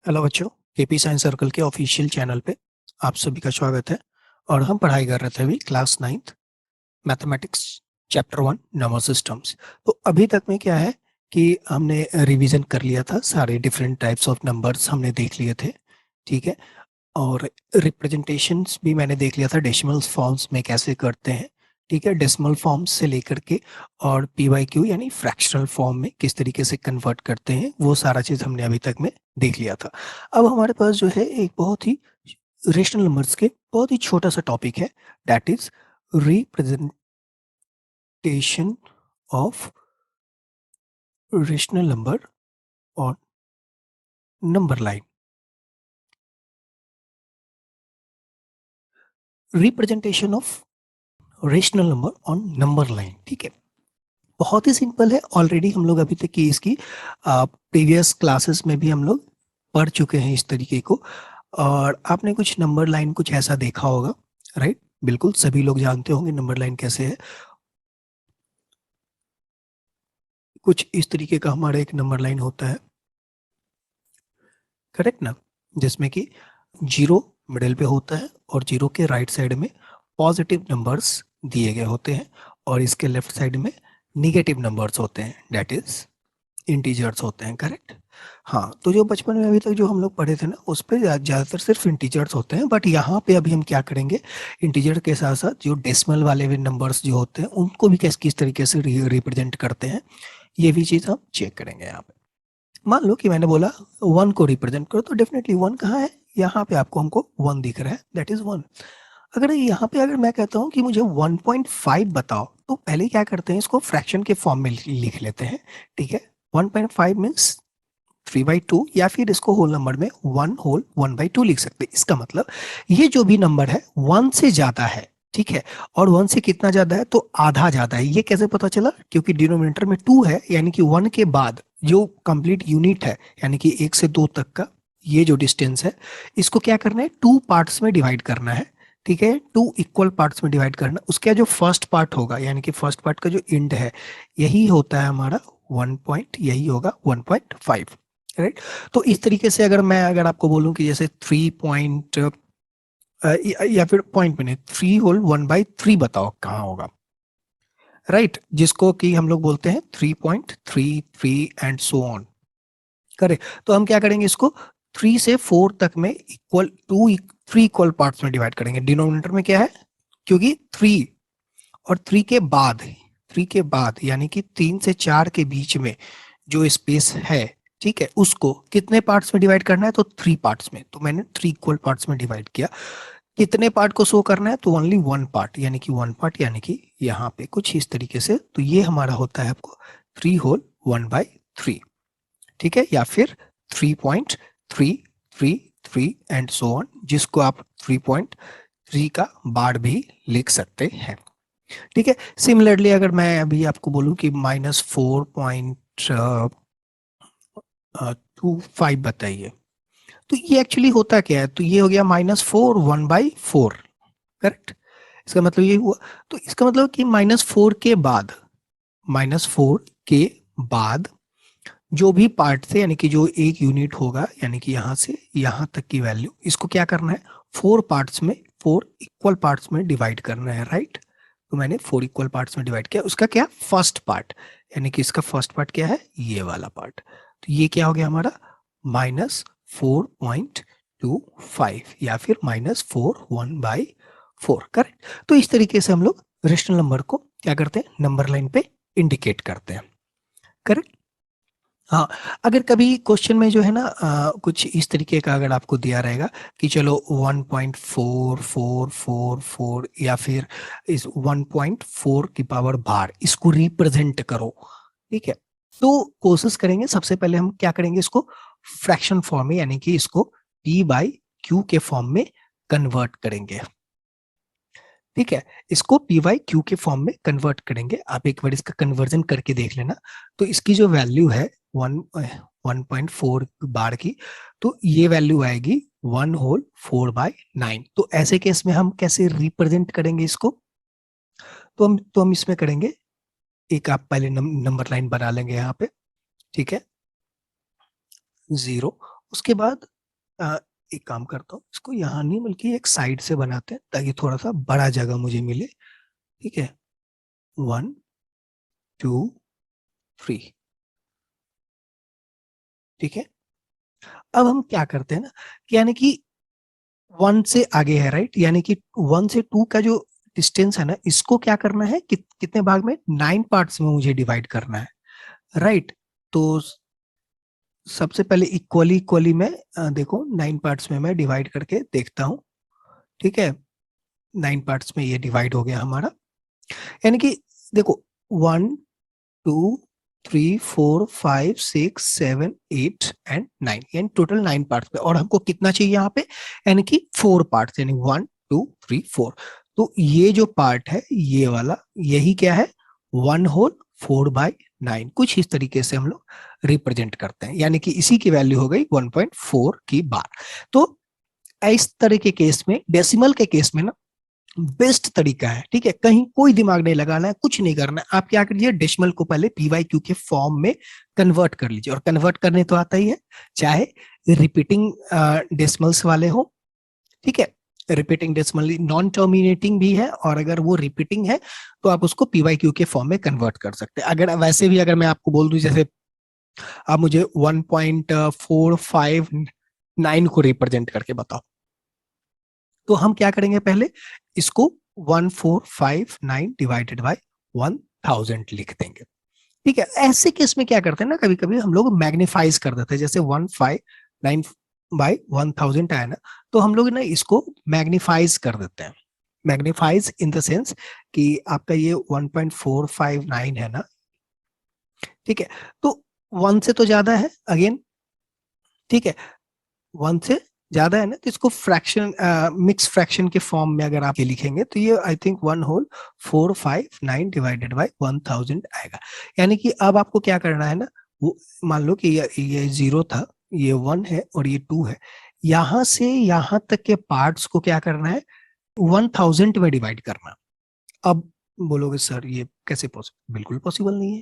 Hello बच्चों, KP science circle के official channel पे आप सभी का स्वागत है। और हम पढ़ाई कर रहे थे अभी class 9th mathematics chapter 1 number systems. तो अभी तक में क्या है कि हमने रिवीजन कर लिया था, सारे डिफरेंट टाइप्स ऑफ नंबर्स हमने देख लिए थे। ठीक है। और रिप्रेजेंटेशंस भी मैंने देख लिया था, डेसिमल फॉर्म्स में कैसे करते हैं। ठीक है, डेसिमल फॉर्म्स से लेकर के और पी वाई क्यू यानी फ्रैक्शनल फॉर्म में किस तरीके से कन्वर्ट करते हैं, वो सारा चीज़ हमने अभी तक में देख लिया था। अब हमारे पास जो है एक बहुत ही रेशनल नंबर्स के बहुत ही छोटा सा टॉपिक है, that is representation of rational number और number line. Representation of rational number on number line. ठीक है, बहुत ही सिंपल है। ऑलरेडी हम लोग अभी तक की इसकी प्रीवियस क्लासेस में भी हम लोग पढ़ चुके हैं इस तरीके को। और आपने कुछ नंबर लाइन कुछ ऐसा देखा होगा, राइट? बिल्कुल सभी लोग जानते होंगे नंबर लाइन कैसे है। कुछ इस तरीके का हमारा एक नंबर लाइन होता है, करेक्ट ना? जिसमें कि जीरो मिडिल पे होता है और जीरो के राइट साइड में पॉजिटिव नंबर्स दिए गए होते हैं और इसके लेफ्ट साइड में निगेटिव नंबर्स होते हैं, दैट इज इंटीजर्स होते हैं, करेक्ट? हाँ, तो जो बचपन में अभी तक जो हम लोग पढ़े थे ना, उस पे ज़्यादातर सिर्फ इंटीजर्स होते हैं, बट यहाँ पे अभी हम क्या करेंगे, इंटीजर के साथ साथ जो डेसिमल वाले भी नंबर्स जो होते हैं उनको भी किस तरीके से रिप्रेजेंट करते हैं, ये भी चीज़ हम चेक करेंगे यहाँ पे। मान लो कि मैंने बोला वन को रिप्रेजेंट करो, तो डेफिनेटली वन कहाँ है? यहाँ पे आपको हमको वन दिख रहा है, दैट इज वन। अगर यहाँ पे अगर मैं कहता हूँ कि मुझे 1.5 बताओ, तो पहले क्या करते हैं, इसको फ्रैक्शन के फॉर्म में लिख लेते हैं। ठीक है, 1.5 मीन्स 3/2, या फिर इसको होल नंबर में 1/2 लिख सकते हैं। इसका मतलब ये जो भी नंबर है वन से ज्यादा है, ठीक है? और वन से कितना ज्यादा है? तो आधा ज्यादा है। ये कैसे पता चला? क्योंकि डिनोमिनेटर में टू है, यानी कि वन के बाद जो कंप्लीट यूनिट है, यानी कि एक से दो तक का ये जो डिस्टेंस है, इसको क्या करना है, टू पार्ट्स में डिवाइड करना है। ठीक है, टू इक्वल पार्ट्स में डिवाइड करना। उसका जो फर्स्ट पार्ट होगा, यानी कि फर्स्ट पार्ट का जो एंड है, यही होता है हमारा 1 पॉइंट, यही होगा 1.5, राइट? तो इस तरीके से अगर आपको बोलूं कि जैसे 3 पॉइंट या फिर पॉइंट में नहीं, 3 होल 1/3 बताओ कहाँ होगा, राइट? जिसको कि हम लोग बोलते हैं 3.33 एंड सो ऑन, करेक्ट? तो हम क्या करेंगे, इसको 3 से 4 तक में इक्वल टू 3 इक्वल पार्ट्स में डिवाइड करेंगे। डिनोमिनेटर में क्या है, क्योंकि 3 और 3 के बाद, 3 के बाद यानी कि 3 से 4 के बीच में जो स्पेस है, ठीक है, उसको कितने पार्ट्स में डिवाइड करना है? तो 3 पार्ट्स में। तो मैंने 3 इक्वल पार्ट्स में डिवाइड किया। कितने पार्ट को शो करना है? तो ओनली वन पार्ट, यानी कि वन पार्ट, यानी कि यहाँ पे कुछ इस तरीके से। तो ये हमारा होता है आपको 3 होल 1/3, ठीक है? या फिर 3.333 एंड सो ऑन, जिसको आप 3.3 का बार भी लिख सकते हैं। ठीक है, सिमिलरली अगर मैं अभी आपको बोलूं कि -4.25 बताइए, तो ये एक्चुअली होता क्या है? तो ये हो गया -4 1/4, करेक्ट? इसका मतलब ये हुआ। तो इसका मतलब कि -4 के बाद, -4 के बाद जो भी पार्ट थे, यानी कि जो एक यूनिट होगा, यानी कि यहाँ से यहाँ तक की वैल्यू, इसको क्या करना है, 4 पार्ट्स में, 4 इक्वल पार्ट्स में डिवाइड करना है, राइट? तो मैंने 4 इक्वल पार्ट्स में डिवाइड किया। उसका क्या, फर्स्ट पार्ट, यानी कि इसका फर्स्ट पार्ट क्या है, ये वाला पार्ट। तो ये क्या हो गया हमारा, -4.25 या फिर -4 1/4, करेक्ट? तो इस तरीके से हम लोग रेशनल नंबर को क्या करते हैं, नंबर लाइन पे इंडिकेट करते हैं, करेक्ट? हाँ, अगर कभी क्वेश्चन में जो है ना कुछ इस तरीके का अगर आपको दिया रहेगा कि चलो 1.4444 या फिर इस 1.4 की पावर बार, इसको रिप्रेजेंट करो, ठीक है? तो कोशिश करेंगे, सबसे पहले हम क्या करेंगे, इसको फ्रैक्शन फॉर्म में, यानी कि इसको p/q के फॉर्म में कन्वर्ट करेंगे। ठीक है, इसको p/q के फॉर्म में कन्वर्ट करेंगे। आप एक बार इसका कन्वर्जन करके देख लेना। तो इसकी जो वैल्यू है 1.4 बार की, तो ये वैल्यू आएगी 1 होल 4/9। तो ऐसे केस में हम कैसे रिप्रेजेंट करेंगे इसको? तो हम इसमें करेंगे, एक आप पहले नंबर लाइन बना लेंगे यहाँ पे, ठीक है, 0 उसके बाद एक काम करता हूँ, इसको यहाँ नहीं बल्कि एक साइड से बनाते हैं ताकि थोड़ा सा बड़ा जगह मुझे मिले। ठीक है, 1 2 3। ठीक है, अब हम क्या करते हैं ना, यानी कि 1 से आगे है, राइट, यानी कि 1 से 2 का जो डिस्टेंस है ना, इसको क्या करना है, कितने भाग में, 9 पार्ट्स में मुझे डिवाइड करना है, राइट। तो सबसे पहले इक्वली इक्वली में देखो 9 पार्ट्स में मैं डिवाइड करके देखता हूँ। ठीक है, 9 पार्ट्स में ये डिवाइड हो गया हमारा, यानी कि देखो 1 2 3 4 5 6 7 8 एंड 9, यानी टोटल 9 पार्ट्स पे, और हमको कितना चाहिए यहाँ पे, यानी कि 4 पार्ट्स, यानी 1 2 3 4। तो ये जो पार्ट है ये वाला, यही क्या है, 1/4/9, कुछ इस तरीके से हम लोग रिप्रेजेंट करते हैं, यानी कि इसी की वैल्यू हो गई 1.4 की बार। तो इस तरह के केस में, डेसिमल के केस में ना, बेस्ट तरीका है, ठीक है, कहीं कोई दिमाग नहीं लगाना है, कुछ नहीं करना है, आप क्या करिए, डेसिमल को पहले पीवाईक्यू के फॉर्म में कन्वर्ट कर लीजिए, और कन्वर्ट करने तो आता ही है, चाहे रिपीटिंग डेसिमल्स वाले हो, ठीक है, रिपीटिंग डेसिमल नॉन टर्मिनेटिंग भी है, और अगर वो रिपीटिंग है तो आप उसको पीवाईक्यू के फॉर्म में कन्वर्ट कर सकते हैं। अगर वैसे भी अगर मैं आपको बोल दूं, जैसे आप मुझे 1.459 को रिप्रेजेंट करके बताओ, तो हम क्या करेंगे, पहले इसको 1459 डिवाइडेड बाय 1000 लिख देंगे। ठीक है, ऐसे केस में क्या करते हैं ना, कभी कभी हम लोग मैग्नीफाइज कर देते हैं, जैसे 159 बाय 1000 आया ना, तो हम लोग ना इसको मैग्नीफाइज कर देते हैं। मैग्नीफाइज इन द सेंस कि आपका ये 1.459 है ना, ठीक है, तो 1 से तो ज्यादा है अगेन, ठीक है, 1 से ज्यादा है ना, तो इसको फ्रैक्शन, मिक्स फ्रैक्शन के फॉर्म में अगर आप ये लिखेंगे तो ये आई थिंक 1/459 डिवाइडेड बाय 1000 आएगा। यानी कि अब आपको क्या करना है ना, वो मान लो कि ये 0 था, ये 1 है और ये 2 है, यहां से यहां तक के पार्ट्स को क्या करना है, 1000 में डिवाइड करना। अब बोलोगे सर ये कैसे पॉसिबल, बिल्कुल पॉसिबल नहीं है,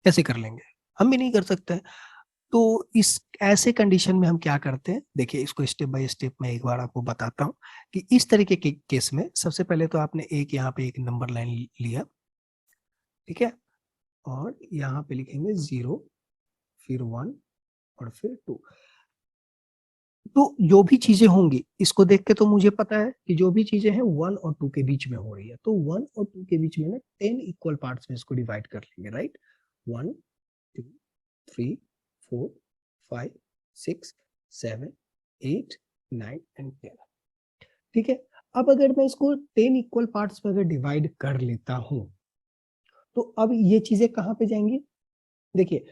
कैसे कर लेंगे, हम भी नहीं कर सकते। तो इस ऐसे कंडीशन में हम क्या करते हैं, देखिए इसको स्टेप बाय स्टेप मैं एक बार आपको बताता हूँ कि इस तरीके के केस में सबसे पहले तो आपने एक यहाँ पे एक नंबर लाइन लिया, ठीक है, और यहाँ पे लिखेंगे 0, फिर 1 और फिर 2। तो जो भी चीजें होंगी इसको देख के तो मुझे पता है कि जो भी चीजें हैं 1 और 2 के बीच में हो रही है, तो 1 और 2 के बीच में ना 10 इक्वल पार्ट्स में इसको डिवाइड कर लेंगे, राइट। 1 2 3 4 5 6 7 8 9 एंड 10। ठीक है, अब अगर मैं इसको 10 इक्वल पार्ट्स में अगर डिवाइड कर लेता हूं, तो अब ये चीजें कहां पे जाएंगी, देखिए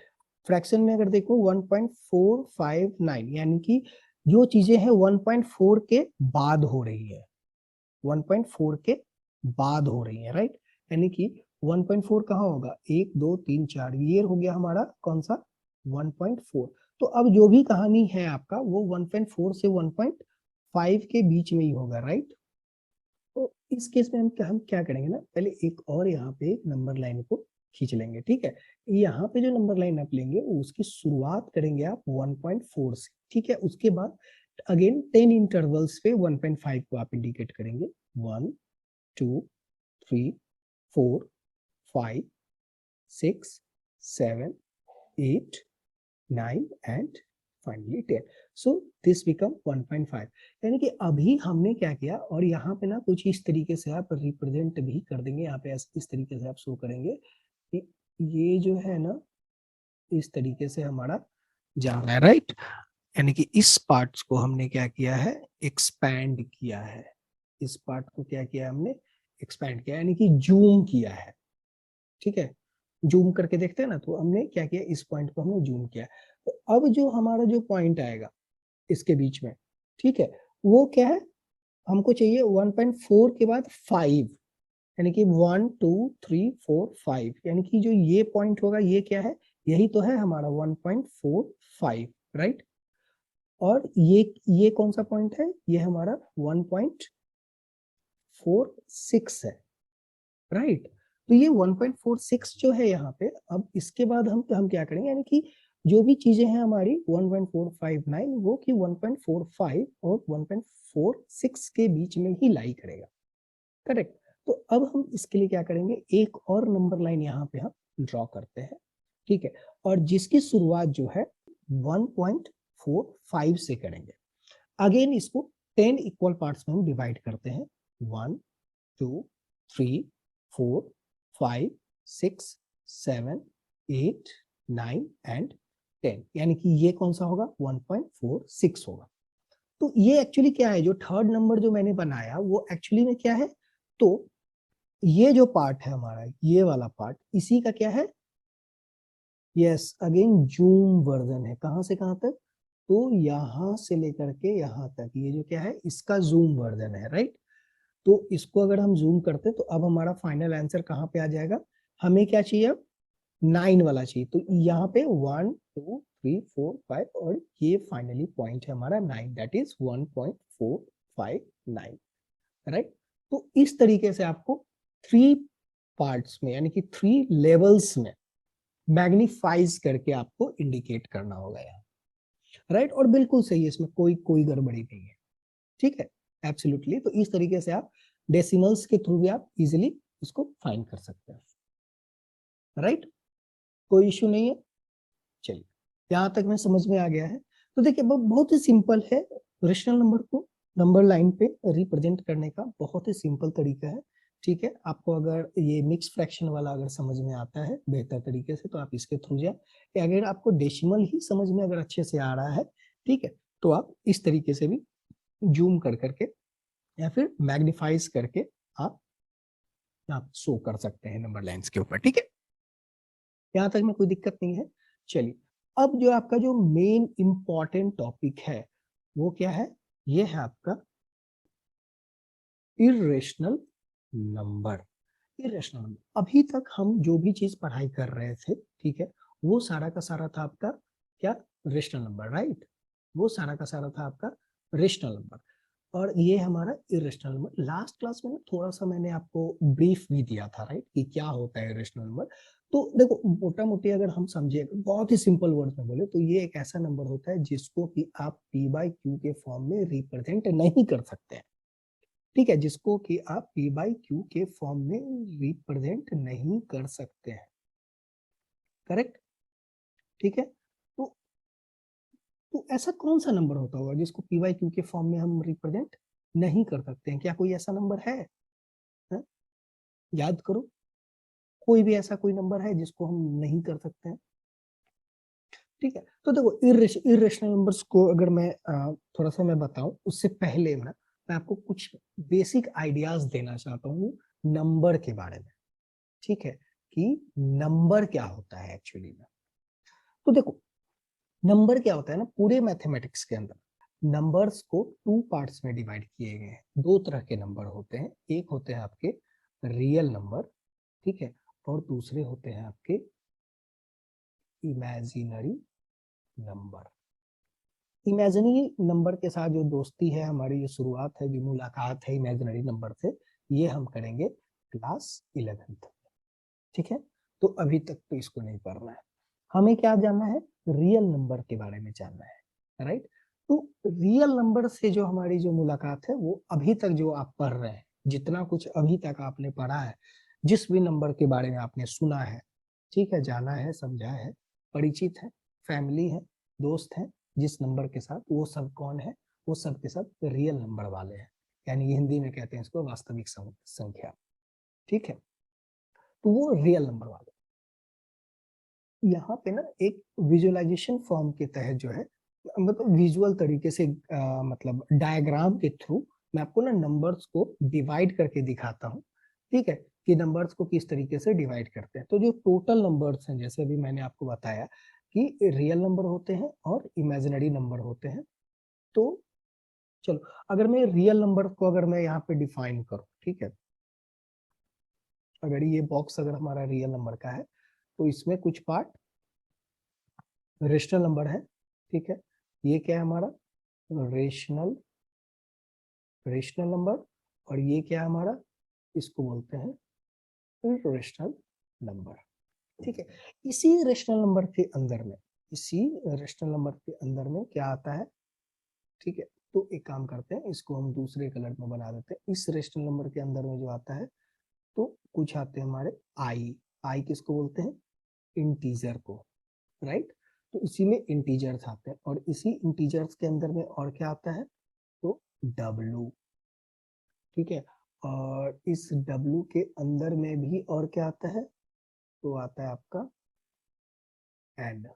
फ्रैक्शन में अगर देखो 1.459, यानी कि जो चीजें हैं 1.4 के बाद हो रही है, 1.4 के बाद हो रही है, राइट, यानी कि 1.4 कहाँ होगा, 1 2 3 4, ये हो गया हमारा कौन सा, 1.4। तो अब जो भी कहानी है आपका वो 1.4 से 1.5 के बीच में ही होगा, राइट। तो इस केस में हम क्या करेंगे ना, पहले एक और यहाँ पे एक नंबर लाइन को खींच लेंगे, ठीक है, यहाँ पे जो नंबर लाइन आप लेंगे उसकी शुरुआत करेंगे आप 1.4 से, ठीक है, उसके बाद अगेन 10 इंटरवल्स पे 1.5 को आप इंडिकेट करेंगे, 1 2 3 4 5 6 7 8 9 and finally 10। So this become 1.5। यानी कि अभी हमने क्या किया, और यहाँ पे ना कुछ इस तरीके से आप रिप्रेजेंट भी कर देंगे, यहाँ पे इस तरीके से आप शो करेंगे कि ये जो है ना इस तरीके से हमारा जा रहा है, राइट। यानी कि इस पार्ट्स को हमने क्या किया है, एक्सपैंड किया है, इस पार्ट को क्या किया हमने, एक्सपैंड किया, यानी कि जूम किया है, ठीक है, जूम करके देखते हैं ना, तो हमने क्या किया, इस पॉइंट को हमने जूम किया। तो अब जो हमारा जो पॉइंट आएगा इसके बीच में, ठीक है, वो क्या है, हमको चाहिए 1.4 के बाद 5, यानी कि 1 2 3 4 5, यानी कि जो ये पॉइंट होगा ये क्या है, यही तो है हमारा 1.45, राइट। और ये कौन सा पॉइंट है, ये हमारा 1.46 है, राइट। तो ये 1.46 जो है यहाँ पे, अब इसके बाद हम क्या करेंगे, यानी कि जो भी चीजें हैं हमारी 1.459 वो कि 1.45 और 1.46 के बीच में ही लाई करेगा, करेक्ट। तो अब हम इसके लिए क्या करेंगे, एक और नंबर लाइन यहाँ पे हम ड्रॉ करते हैं, ठीक है, और जिसकी शुरुआत जो है 1.45 से करेंगे। अगेन इसको 10 इक्वल पार्ट्स में हम डिवाइड करते हैं, 1 2 3 4 5 6 7 8 9 एंड 10, यानी कि ये कौन सा होगा, 1.46 होगा। तो ये एक्चुअली क्या है, जो थर्ड नंबर जो मैंने बनाया वो एक्चुअली में क्या है, तो ये जो पार्ट है हमारा, ये वाला पार्ट, इसी का क्या है, यस अगेन जूम वर्जन है। कहां से कहां तक, तो यहां से लेकर के यहां तक, ये जो क्या है इसका जूम वर्जन है, राइट। तो इसको अगर हम जूम करते तो अब हमारा फाइनल आंसर कहां पे आ जाएगा, हमें क्या चाहिए अब 9 वाला चाहिए। तो यहाँ पे 1 2 3 4 5 और ये फाइनली पॉइंट है हमारा 9, दैट इज 1.459, राइट। तो इस तरीके से आपको 3 पार्ट्स में यानी कि 3 लेवल्स में मैग्नीफाइज करके आपको इंडिकेट करना होगा यहाँ, राइट। और बिल्कुल सही है, इसमें कोई कोई गड़बड़ी नहीं है, ठीक है, एब्सोल्युटली। तो इस तरीके से आप डेसिमल्स के थ्रू भी आप इजिली इसको फाइंड कर सकते हैं, राइट, कोई इश्यू नहीं है। चलिए यहाँ तक में समझ में आ गया है। तो देखिए बहुत ही सिंपल है, रेशनल नंबर को नंबर लाइन पे रिप्रेजेंट करने का बहुत ही सिंपल तरीका है, ठीक है। आपको अगर ये मिक्स फ्रैक्शन वाला अगर समझ में आता है बेहतर तरीके से तो आप इसके थ्रू जाए, अगर आपको डेसिमल ही समझ में अगर अच्छे से आ रहा है, ठीक है, तो आप इस तरीके से भी जूम कर करके या फिर मैग्नीफाइज करके आप शो कर सकते हैं नंबर लाइंस के ऊपर, ठीक है। यहाँ तक में कोई दिक्कत नहीं है। चलिए अब जो आपका जो मेन इंपॉर्टेंट टॉपिक है वो क्या है, ये है आपका इर्रेशनल नंबर। इर्रेशनल नंबर, अभी तक हम जो भी चीज पढ़ाई कर रहे थे, ठीक है, वो सारा का सारा था आपका क्या, रेशनल नंबर, राइट। वो सारा का सारा था आपका रेशनल नंबर, और ये हमारा इरेशनल नंबर। लास्ट क्लास में ना थोड़ा सा मैंने आपको ब्रीफ भी दिया था, राइट, कि क्या होता है इरेशनल नंबर। तो देखो मोटा मोटी अगर हम समझे, बहुत ही सिंपल वर्ड में बोले तो ये एक ऐसा नंबर होता है जिसको कि आप पी बाई क्यू के फॉर्म में रिप्रेजेंट नहीं कर सकते हैं, ठीक है, जिसको कि आप पी बाई क्यू के फॉर्म में रिप्रेजेंट नहीं कर सकते हैं, करेक्ट, ठीक है। तो ऐसा कौन सा नंबर होता होगा जिसको पी बाई क्यू के फॉर्म में हम रिप्रेजेंट नहीं कर सकते हैं, क्या कोई ऐसा नंबर है? याद करो, कोई भी ऐसा कोई नंबर है जिसको हम नहीं कर सकते हैं, ठीक है। तो देखो इरेशनल नंबर्स को अगर मैं थोड़ा सा मैं बताऊं उससे पहले मैं आपको कुछ बेसिक आइडियाज देना चाहता हूँ नंबर के बारे में, ठीक है, कि नंबर क्या होता है एक्चुअली में। तो देखो नंबर क्या होता है ना, पूरे मैथमेटिक्स के अंदर नंबर्स को 2 पार्ट्स में डिवाइड किए गए हैं। 2 तरह के नंबर होते हैं, एक होते हैं आपके रियल नंबर, ठीक है, और दूसरे होते हैं आपके इमेजिनरी नंबर। इमेजिनरी नंबर के साथ जो दोस्ती है हमारी, जो शुरुआत है, जो मुलाकात है इमेजिनरी नंबर से, ये हम करेंगे क्लास 11th, ठीक है। तो अभी तक तो इसको नहीं पढ़ना है, हमें क्या जानना है, रियल नंबर के बारे में जानना है, राइट। तो रियल नंबर से जो हमारी जो मुलाकात है वो अभी तक जो आप पढ़ रहे हैं, जितना कुछ अभी तक आपने पढ़ा है, जिस भी नंबर के बारे में आपने सुना है, ठीक है, जाना है, समझा है, परिचित है, फैमिली है, दोस्त है, जिस नंबर के साथ, वो सब कौन है, वो सब के सब रियल नंबर वाले हैं, यानी हिंदी में कहते हैं इसको वास्तविक संख्या, ठीक है। तो वो रियल नंबर वाले, यहाँ पे ना एक विजुअलाइजेशन फॉर्म के तहत जो है, मतलब विजुअल तरीके से मतलब डायग्राम के थ्रू मैं आपको ना नंबर्स को डिवाइड करके दिखाता हूँ, ठीक है, कि नंबर्स को किस तरीके से डिवाइड करते हैं। तो जो टोटल नंबर्स हैं, जैसे अभी मैंने आपको बताया कि रियल नंबर होते हैं और इमेजिनरी नंबर होते हैं। तो चलो अगर मैं रियल नंबर को अगर मैं यहाँ पे डिफाइन करूँ, ठीक है, अगर ये बॉक्स अगर हमारा रियल नंबर का है तो इसमें कुछ पार्ट रेशनल नंबर है, ठीक है, ये क्या है हमारा रेशनल रेशनल नंबर, और ये क्या है हमारा, इसको बोलते हैं इरेशनल नंबर, ठीक है। इसी रेशनल नंबर के अंदर में इसी रेशनल नंबर के अंदर में क्या आता है, ठीक है। तो एक काम करते हैं, इसको हम दूसरे कलर में बना देते हैं। इस रेशनल नंबर के अंदर में जो आता है, तो कुछ आते हैं हमारे आई। आई किसको बोलते हैं, इंटीजर को, राइट। तो इसी में इंटीजर्स आते हैं, और इसी इंटीजर्स के अंदर में और क्या आता है, तो डब्लू, ठीक है। और इस डब्लू के अंदर में भी और क्या आता है, तो आता है आपका एंड,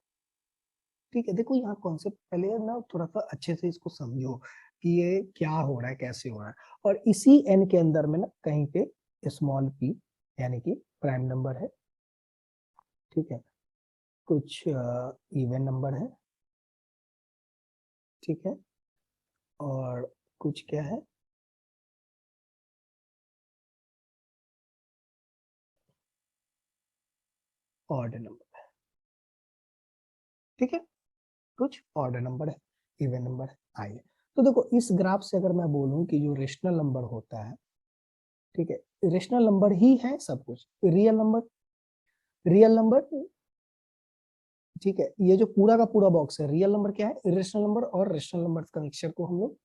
ठीक है। देखो यहाँ कॉन्सेप्ट पहले ना थोड़ा सा अच्छे से इसको समझो कि ये क्या हो रहा है, कैसे हो रहा है। और इसी एन के अंदर में ना कहीं पे स्मॉल पी यानी कि प्राइम नंबर है, ठीक है। कुछ इवन नंबर है, ठीक है। और कुछ क्या है, ऑड नंबर है, ठीक है। कुछ ऑड नंबर है, इवन नंबर है, आई है। तो देखो इस ग्राफ से अगर मैं बोलूं कि जो रेशनल नंबर होता है, ठीक है, रेशनल नंबर ही है सब कुछ। रियल नंबर, रियल नंबर, ठीक है, ये जो पूरा का पूरा बॉक्स है, रियल नंबर क्या है, इरेशनल नंबर और रेशनल नंबर का मिक्सचर को हम लोग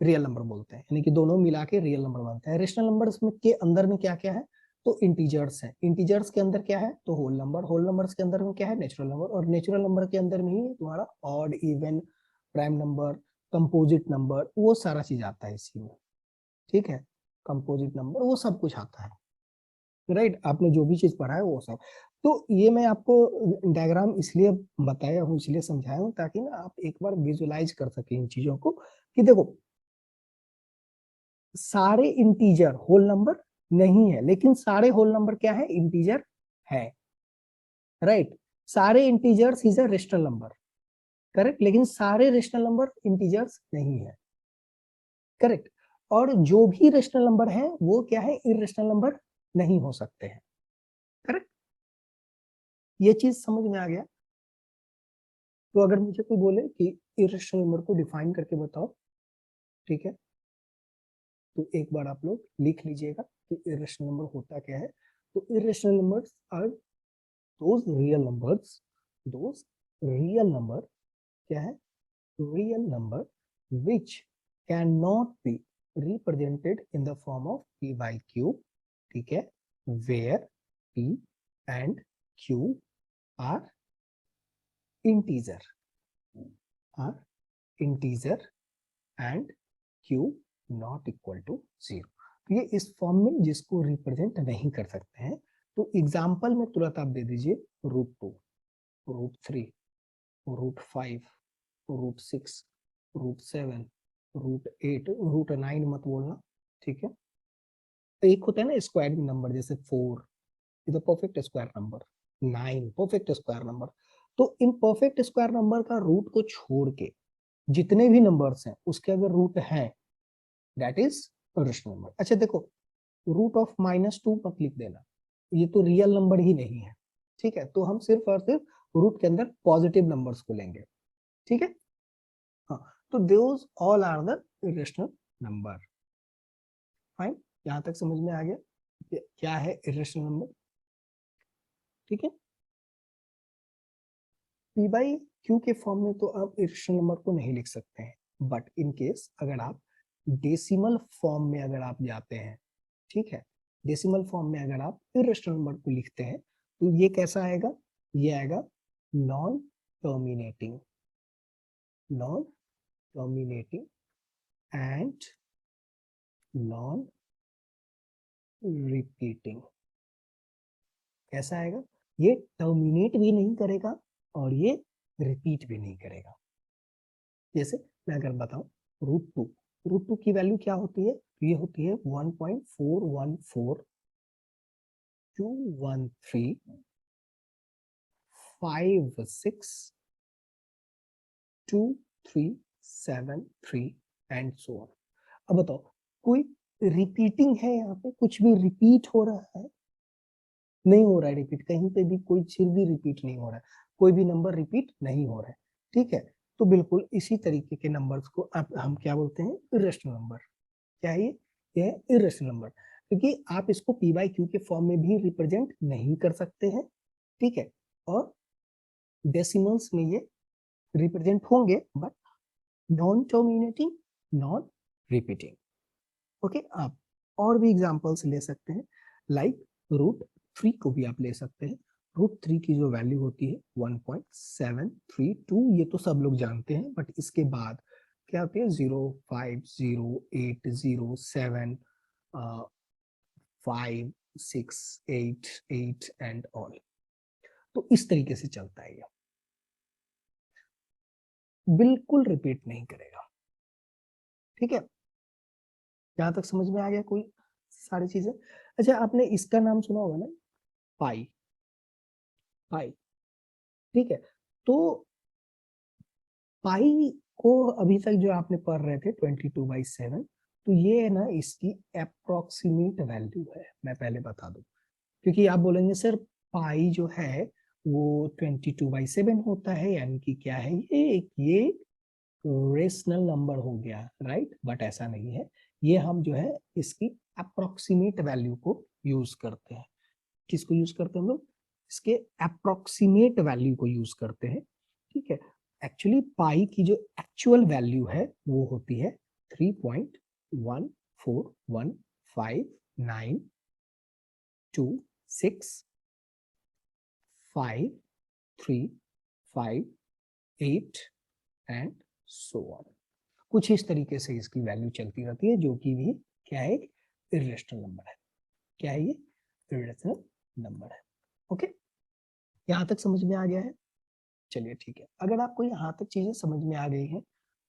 रियल नंबर बोलते हैं, यानी कि दोनों मिला के रियल नंबर बनता है। रेशनल नंबर में के अंदर में क्या क्या है, तो इंटीजर्स है। इंटीजर्स के अंदर क्या है, तो होल नंबर। होल नंबर्स के अंदर में क्या है, नेचुरल नंबर। और नेचुरल नंबर के अंदर में ही तुम्हारा odd, even, prime number, composite number, वो सारा चीज आता है इसी में, ठीक है। कंपोजिट नंबर वो सब कुछ आता है, राइट। आपने जो भी चीज पढ़ा है वो सब। तो ये मैं आपको डायग्राम इसलिए बताया हूँ, इसलिए समझाया हूँ, ताकि ना आप एक बार विजुलाइज कर सके इन चीजों को, कि देखो सारे इंटीजर होल नंबर नहीं है, लेकिन सारे होल नंबर क्या है, इंटीजर है, राइट। सारे integers is a rational number, correct, लेकिन सारे रेशनल नंबर इंटीजर्स नहीं है, करेक्ट। और जो भी रेशनल नंबर है वो क्या है, इरेशनल नंबर नहीं हो सकते हैं, करेक्ट। ये चीज समझ में आ गया। तो अगर मुझे कोई बोले कि इरेशनल नंबर को डिफाइन करके बताओ, ठीक है, तो एक बार आप लोग लिख लीजिएगा कि इरेशनल नंबर होता क्या है। तो irrational numbers are those real numbers, those real number क्या है, real number which can not be represented in the form of p by q, ठीक है, where p and q are integer, are integer and q not equal to 0। तो ये इस form में जिसको represent नहीं कर सकते हैं। तो एग्जांपल में तुरंत आप दे दीजिए √2, √3, √5, √6, √7, √8, √9 मत बोलना, ठीक है। तो एक होता है ना स्क्वायर नंबर, जैसे 4 is a perfect square number, 9 perfect square number. तो इन परफेक्ट स्क्वायर नंबर का रूट को छोड़ के जितने भी नंबर्स हैं उसके अगर रूट है, दैट इज रेशनल नंबर। अच्छा देखो, √-2 मत लिख देना, ये तो रियल नंबर ही नहीं है, ठीक है। तो हम सिर्फ और सिर्फ रूट के अंदर पॉजिटिव नंबर्स को लेंगे, ठीक है। हाँ, तो those all are the irrational number, fine. यहां तक समझ में आ गया क्या है इरेशनल नंबर, ठीक है। पी बाई क्यू के फॉर्म में तो आप इरेशनल नंबर को नहीं लिख सकते हैं, बट इन केस अगर आप डेसिमल फॉर्म में अगर आप जाते हैं, ठीक है, डेसिमल फॉर्म में अगर आप इरेशनल नंबर को लिखते हैं, तो ये कैसा आएगा, ये आएगा non terminating, non terminating and non repeating. कैसा आएगा, ये टर्मिनेट भी नहीं करेगा और ये रिपीट भी नहीं करेगा। जैसे मैं अगर बताऊं √2, √2 की वैल्यू क्या होती है, तो ये होती है 1.41421373 एंड सो ऑन। अब बताओ कोई रिपीटिंग है, यहाँ पे कुछ भी रिपीट हो रहा है, नहीं हो रहा है रिपीट, कहीं पे भी कोई चीज भी रिपीट नहीं हो रहा है, कोई भी नंबर रिपीट नहीं हो रहा है, ठीक है। तो बिल्कुल इसी तरीके के नंबर्स को आप हम क्या बोलते हैं, इरेशनल नंबर। क्या है ये है इरेशनल नंबर, क्योंकि आप इसको पी बाई क्यू के फॉर्म में भी रिप्रेजेंट नहीं कर सकते हैं, ठीक है। और डेसिमल्स में ये रिप्रेजेंट होंगे but non terminating, non repeating. Okay, आप और भी एग्जांपल्स ले सकते हैं, लाइक √3 को भी आप ले सकते हैं। √3 की जो वैल्यू होती है 1.732, ये तो सब लोग जानते हैं, बट इसके बाद क्या होती है 0, 5, 0, 8, 0, 7, 5, 6, 8 एंड ऑल। तो इस तरीके से चलता है, ये बिल्कुल रिपीट नहीं करेगा। ठीक है, यहां तक समझ में आ गया कोई सारी चीजें? अच्छा, आपने इसका नाम सुना होगा ना, पाई। पाई, ठीक है। तो पाई को अभी तक जो आपने पढ़ रहे थे 22/7, तो ये है ना इसकी अप्रोक्सीमेट वैल्यू है, मैं पहले बता दूं, क्योंकि आप बोलेंगे सर पाई जो है वो 22/7 होता है, यानी कि क्या है ये रेशनल नंबर हो गया, राइट? बट ऐसा नहीं है, ये हम जो है इसकी अप्रोक्सीमेट वैल्यू को यूज करते हैं। किसको यूज करते हैं हम लोग? इसके अप्रोक्सीमेट वैल्यू को यूज करते हैं। ठीक है, एक्चुअली पाई की जो एक्चुअल वैल्यू है वो होती है 3.14159265358 एंड सो ऑन। कुछ इस तरीके से इसकी वैल्यू चलती रहती है, जो कि भी क्या है, इर्रेशनल नंबर है। क्या है ये? इर्रेशनल नंबर है। ओके, यहाँ तक समझ में आ गया है? चलिए ठीक है, अगर आपको यहाँ तक चीजें समझ में आ गई हैं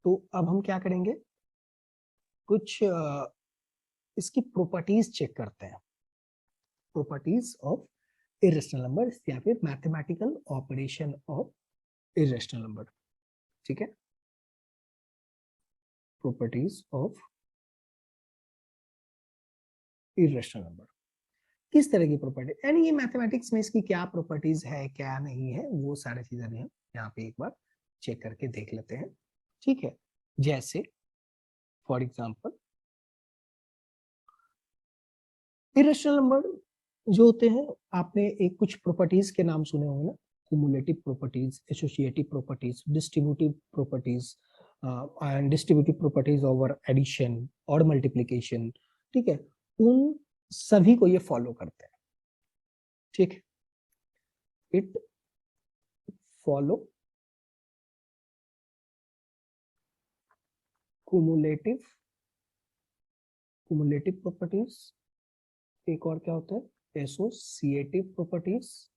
तो अब हम क्या करेंगे, कुछ इसकी प्रॉपर्टीज चेक करते हैं, प्रॉपर्टीज ऑफ इर्रेशनल नंबर या फिर mathematical operation of irrational number. ठीक है, प्रॉपर्टीज ऑफ इर्रेशनल नंबर, किस तरह की प्रॉपर्टी, यानी ये मैथमेटिक्स में इसकी क्या प्रॉपर्टीज है क्या नहीं है, वो सारी चीजें भी हम यहाँ पे एक बार चेक करके देख लेते हैं। ठीक है, जैसे फॉर एग्जांपल इरेशनल नंबर जो होते हैं, आपने एक कुछ प्रॉपर्टीज के नाम सुने होंगे ना, cumulative properties, associative properties, distributive properties and distributive properties over addition और मल्टीप्लिकेशन। ठीक है, उन सभी को ये फॉलो करते हैं। ठीक, इट फॉलो क्युमुलेटिव प्रॉपर्टीज, एक और क्या होता है associative properties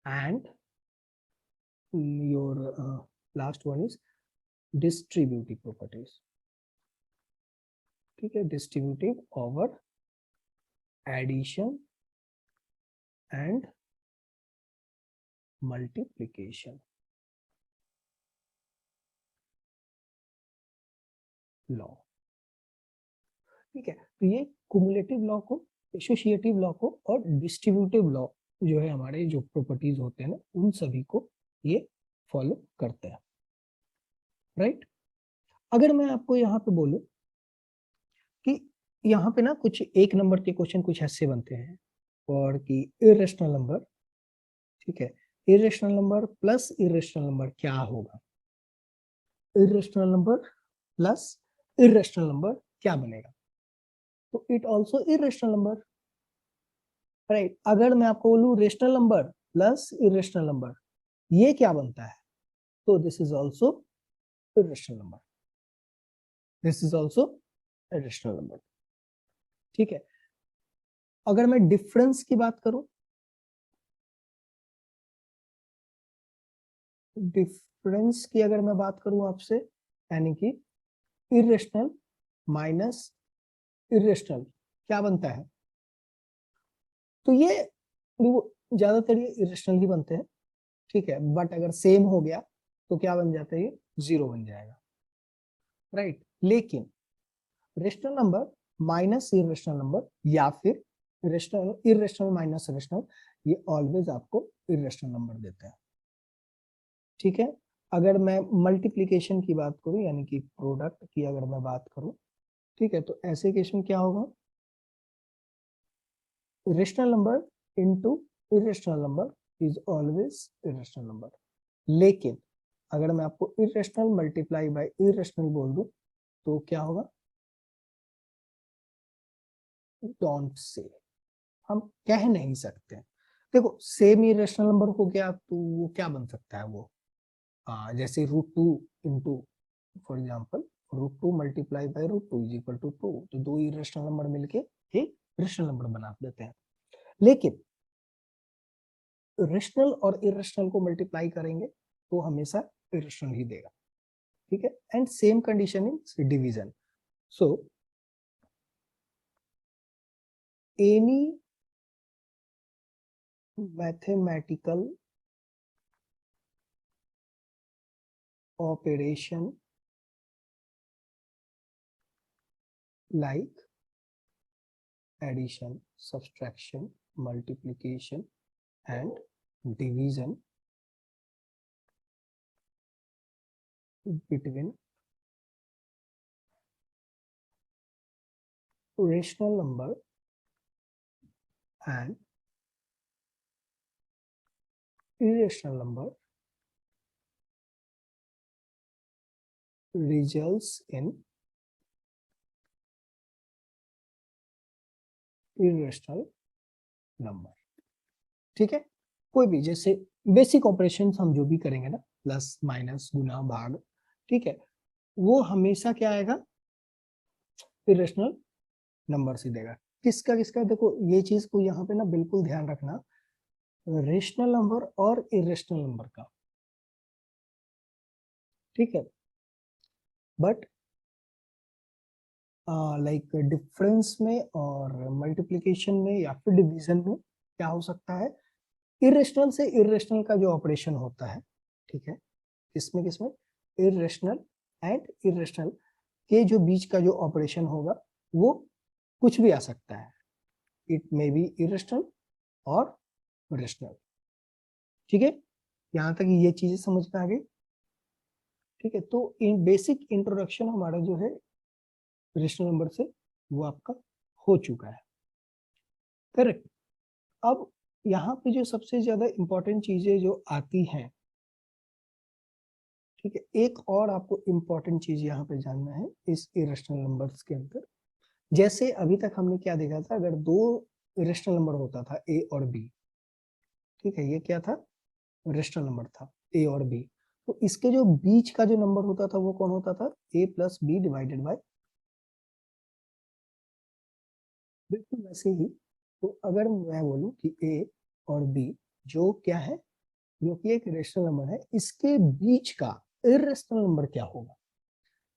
and your last one is distributive properties. ठीक है, distributive over addition and multiplication law. ठीक है, तो ये कुमुलेटिव लॉ को, एसोसिएटिव लॉ को और डिस्ट्रीब्यूटिव लॉ जो है हमारे जो प्रॉपर्टीज होते हैं ना, उन सभी को ये फॉलो करते हैं, राइट? अगर मैं आपको यहाँ पे बोलूं कि यहाँ पे ना कुछ एक नंबर के क्वेश्चन कुछ ऐसे बनते हैं और कि इरेशनल नंबर, ठीक है, irrational number plus irrational number क्या होगा, irrational number plus irrational number क्या बनेगा, तो it also irrational number, right? अगर मैं आपको बोलूं rational number plus irrational number ये क्या बनता है, तो this is also irrational number, this is also irrational number. ठीक है, अगर मैं डिफरेंस की बात करूं, डिफरेंस की अगर मैं बात करूं आपसे, यानी कि इरेशनल माइनस इरेशनल क्या बनता है, तो ये ज्यादातर ये इरेशनल ही बनते हैं। ठीक है, बट अगर सेम हो गया तो क्या बन जाता है, ये 0 बन जाएगा, राइट? लेकिन rational number minus irrational number या फिर रेशनल इरेशनल माइनस रेशनल, ये ऑलवेज आपको इरेशनल नंबर देते हैं। ठीक है, अगर मैं मल्टीप्लिकेशन की बात करूं, यानी कि प्रोडक्ट की अगर मैं बात करूं, ठीक है, तो ऐसे केस में क्या होगा, rational number into irrational number is always irrational number. लेकिन अगर मैं आपको इरेशनल मल्टीप्लाई बाय इरेशनल बोल दूं तो क्या होगा? डोंट से, हम कह नहीं सकते। देखो सेम इरेशनल नंबर हो गया तो वो क्या बन सकता है? वो जैसे √2 into, for example √2 multiply by √2 is equal to 2, तो दो इरेशनल नंबर मिलके एक रेशनल नंबर बना देते हैं। लेकिन रेशनल और इरेशनल को मल्टीप्लाई करेंगे तो हमेशा इरेशनल ही देगा, ठीक है। And same condition in division. So any mathematical operation like addition, subtraction, multiplication and division between rational number and irrational number results in irrational number। ठीक है, कोई भी जैसे बेसिक ऑपरेशन हम जो भी करेंगे ना, प्लस माइनस गुना भाग, ठीक है, वो हमेशा क्या आएगा? इरेशनल नंबर से देगा। किसका किसका? देखो ये चीज को यहाँ पे ना बिल्कुल ध्यान रखना, रेशनल नंबर और इरेशनल नंबर का, ठीक है। बट लाइक डिफरेंस में और मल्टीप्लिकेशन में या फिर डिवीजन में क्या हो सकता है? इरेशनल से इरेशनल का जो ऑपरेशन होता है, ठीक है, किसमें किसमें? इरेशनल एंड इरेशनल के जो बीच का जो ऑपरेशन होगा वो कुछ भी आ सकता है। इट मे बी इरेशनल और रेशनल, ठीक है। यहाँ तक ये चीजें समझ में आ गई, ठीक है। तो इन बेसिक इंट्रोडक्शन हमारा जो है रेशनल नंबर से वो आपका हो चुका है, करेक्ट। अब यहाँ पे जो सबसे ज्यादा इंपॉर्टेंट चीजें जो आती हैं, ठीक है, एक और आपको इंपॉर्टेंट चीज यहाँ पे जानना है इस इरेशनल नंबर्स के अंदर। जैसे अभी तक हमने क्या देखा था, अगर दो इरेशनल नंबर होता था ए और बी, ठीक है, ये क्या था? रेशनल नंबर था ए और बी। तो इसके जो बीच का जो नंबर होता था वो कौन होता था? ए प्लस बी डिवाइडेड बाय, बिल्कुल वैसे ही। तो अगर मैं बोलूं कि ए और बी जो क्या है, जो कि एक रेशनल नंबर है, इसके बीच का इरेशनल नंबर क्या होगा?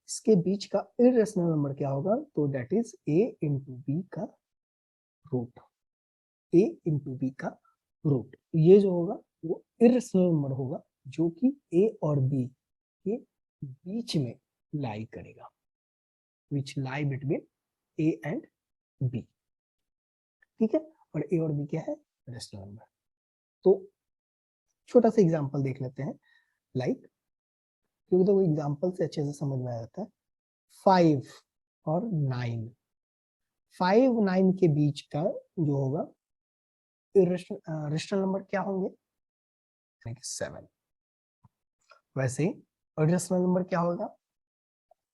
इसके बीच का इरेशनल नंबर क्या होगा? तो that is a into b का रूट। ए इंटू बी का रूट, ये जो होगा वो इरेशनल नंबर होगा जो कि ए और बी के बीच में लाई करेगा, which lie between A and B, ठीक है। और ए और बी क्या है? Rational number. तो छोटा सा एग्जांपल देख लेते हैं, लाइक, क्योंकि तो वो एग्जांपल से अच्छे से समझ में आ जाता है। 5 और 9, 5 9 के बीच का जो होगा रेशनल नंबर क्या होंगे? 7। वैसे ही रेशनल नंबर क्या होगा?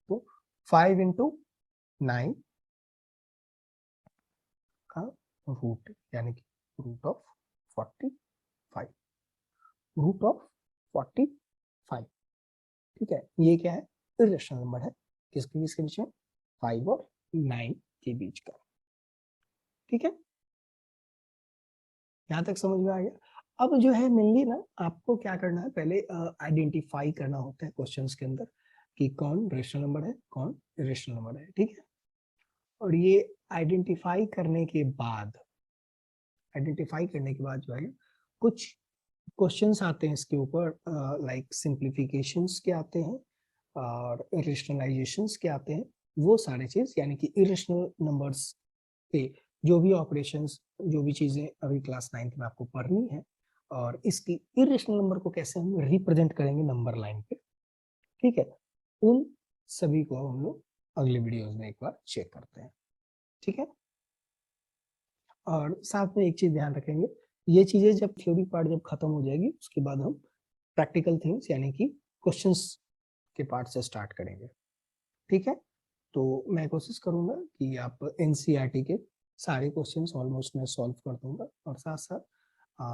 तो 5 इंटू 9 का रूट, यानी कि रूट ऑफ 45, रूट ऑफ 45, ठीक है। ये क्या है? इरेशनल नंबर है, किसके किसके बीच में? 5 और 9 के बीच का, ठीक है। यहाँ तक समझ में आ गया। अब जो है मेनली ना आपको क्या करना है, पहले आइडेंटिफाई करना होता है क्वेश्चंस के अंदर कि कौन रेशनल नंबर है, कौन इरेशनल नंबर है, ठीक है। और ये आइडेंटिफाई करने के बाद, आइडेंटिफाई करने के बाद जो है कुछ क्वेश्चंस आते हैं इसके ऊपर, लाइक सिंप्लीफिकेशंस के आते हैं और रेशनलाइजेशंस के आते हैं, वो सारे चीज, यानी कि इरेशनल नंबर्स पे जो भी ऑपरेशंस, जो भी चीजें अभी क्लास 9th में आपको पढ़नी है, और इसकी इरेशनल नंबर को कैसे हम रिप्रेजेंट करेंगे नंबर लाइन पे, ठीक है, उन सभी को हम लोग अगले वीडियोस में एक बार चेक करते हैं, ठीक है। और साथ में एक चीज ध्यान रखेंगे ये चीजें जब थ्योरी पार्ट जब खत्म हो जाएगी उसके बाद हम प्रैक्टिकल थिंग्स यानी कि क्वेश्चंस के पार्ट से स्टार्ट करेंगे, ठीक है। तो मैं कोशिश करूंगा कि आप एनसीईआरटी के सारे क्वेश्चंस ऑलमोस्ट मैं सॉल्व कर दूंगा, और साथ साथ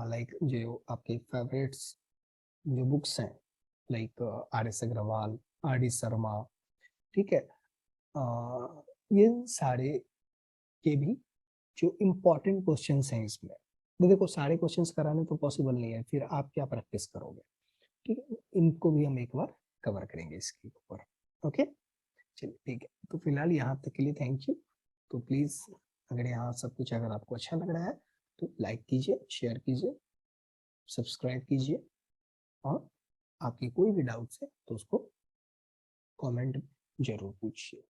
लाइक जो आपके फेवरेट्स जो बुक्स हैं like R S Aggarwal, R D Sharma, ठीक है, ये सारे के भी जो इम्पोर्टेंट क्वेश्चंस हैं इसमें, तो देखो सारे क्वेश्चंस कराने तो पॉसिबल नहीं है, फिर आप क्या प्रैक्टिस करोगे, ठीक है, इनको भी हम एक बार कवर करेंगे इसके ऊपर। ओके, चलिए ठीक है, तो फिलहाल यहाँ तक के लिए थैंक यू। तो प्लीज अगर यहाँ सब कुछ अगर आपको अच्छा लग रहा है तो लाइक कीजिए, शेयर कीजिए, सब्सक्राइब कीजिए, और आपकी कोई भी डाउट्स है तो उसको कमेंट जरूर पूछिए।